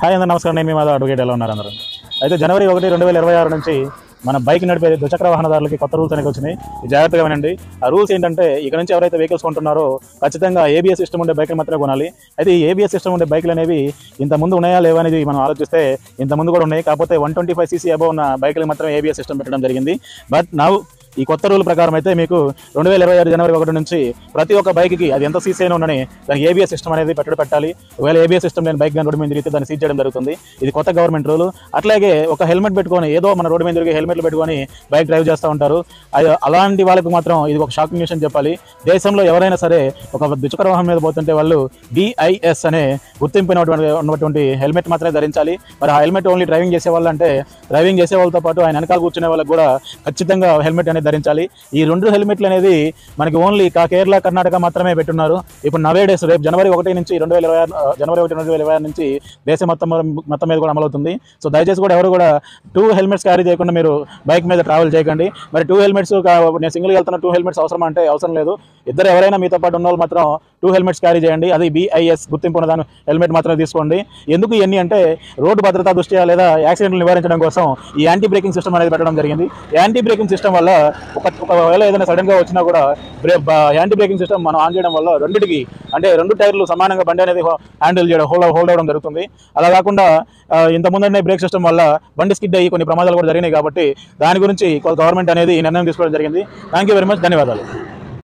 Hi అందరూ నమస్కారం. నేను మీ మాధవ్ అడ్వకేట్. ఎలా ఉన్నారు అందరూ? అయితే జనవరి 1, 2026 నుంచి మన బైక్ నడిపే ద్విచక్ర వాహనదారులకి కొత్త రూల్స్ అనేవి వచ్చినాయి. జాగ్రత్తగా వినండి. ఆ రూల్స్ ఏంటంటే ఇక నుంచి ఎవరైతే వెహికల్స్ కొంటున్నారో ఖచ్చితంగా ఏబిఎస్ సిస్టమ్ ఉండే బైక్లు మాత్రమే కొనాలి. అయితే ఈ ఏబిఎస్ సిస్టమ్ ఉండే బైక్లు అనేవి ఇంతకుముందు ఉన్నాయా లేవా అనేది మనం ఆలోచిస్తే ఇంతకుముందు కూడా ఉన్నాయి. కాకపోతే 125cc అబౌవ్ ఉన్న బైక్లకు మాత్రం ఏబిఎస్ సిస్టమ్ పెట్టడం జరిగింది. బట్ నౌ ఈ కొత్త రూల్ ప్రకారం అయితే మీకు 2026 జనవరి 1 నుంచి ప్రతి ఒక్క బైక్కి అది ఎంత సీసీ అయినా ఉండని దానికి ఏబిఎస్ సిస్టమ్ అనేది పెట్టాలి. ఒకవేళ ఏబిఎస్ సిస్టమ్ నేను బైక్ రోడ్డు మీద తిరిగితే దాన్ని సీజ్ చేయడం జరుగుతుంది. ఇది కొత్త గవర్నమెంట్ రూల్. అట్లాగే ఒక హెల్మెట్ పెట్టుకొని ఏదో మన రోడ్డు మీద తిరిగి హెల్మెట్లు పెట్టుకొని బైక్ డ్రైవ్ చేస్తూ ఉంటారు. అలాంటి వాళ్ళకు మాత్రం ఇది ఒక షాకింగ్ న్యూస్ అని చెప్పాలి. దేశంలో ఎవరైనా సరే ఒక ద్విచక్ర వాహనం మీద పోతుంటే వాళ్ళు BIS అనే గుర్తింపు ఉన్నటువంటి హెల్మెట్ మాత్రమే ధరించాలి. మరి ఆ హెల్మెట్ ఓన్లీ డ్రైవింగ్ చేసే వాళ్ళు అంటే డ్రైవింగ్ చేసే వాళ్ళతో పాటు ఆయన వెనకాల కూర్చునే వాళ్ళకి కూడా ఖచ్చితంగా హెల్మెట్ అనేది ధరించాలి. ఈ 2 హెల్మెట్లు అనేది మనకి ఓన్లీ కేరళ, కర్ణాటక మాత్రమే పెట్టున్నారు. ఇప్పుడు నవేడేస్ రేపు జనవరి 1 నుంచి 2026 నుంచి దేశం మొత్తం మీద కూడా అమలవుతుంది. సో దయచేసి కూడా ఎవరు కూడా 2 హెల్మెట్స్ క్యారీ చేయకుండా మీరు బైక్ మీద ట్రావెల్ చేయకండి. మరి 2 హెల్మెట్స్ నేను సింగిల్గా వెళ్తున్న 2 హెల్మెట్స్ అవసరం అంటే అవసరం లేదు. ఇద్దరు ఎవరైనా మీతో పాటు ఉన్న వాళ్ళు మాత్రం 2 హెల్మెట్స్ క్యారీ చేయండి. అది BIS గుర్తింపు ఉన్న దాని హెల్మెట్ మాత్రమే తీసుకోండి. ఎందుకు ఇవన్నీ అంటే రోడ్డు భద్రతా దృష్ట్యా లేదా యాక్సిడెంట్లు నివారించడం కోసం ఈ యాంటీ బ్రేకింగ్ సిస్టమ్ అనేది పెట్టడం జరిగింది. యాంటీ బ్రేకింగ్ సిస్టమ్ వల్ల ఒకవేళ ఏదైనా సడన్గా వచ్చినా కూడా యాంటీ బ్రేకింగ్ సిస్టమ్ మనం ఆన్ చేయడం వల్ల రెండింటికి అంటే 2 టైర్లు సమానంగా బండి అనేది హ్యాండిల్ చేయడం హోల్డ్ అవడం జరుగుతుంది. అలా కాకుండా ఇంతకుముందే బ్రేక్ సిస్టమ్ వల్ల బండి స్కిడ్ అయ్యి కొన్ని ప్రమాదాలు కూడా జరిగినాయి. కాబట్టి దాని గురించి గవర్నమెంట్ అనేది ఈ నిర్ణయం తీసుకోవడం జరిగింది. Thank you very much. ధన్యవాదాలు.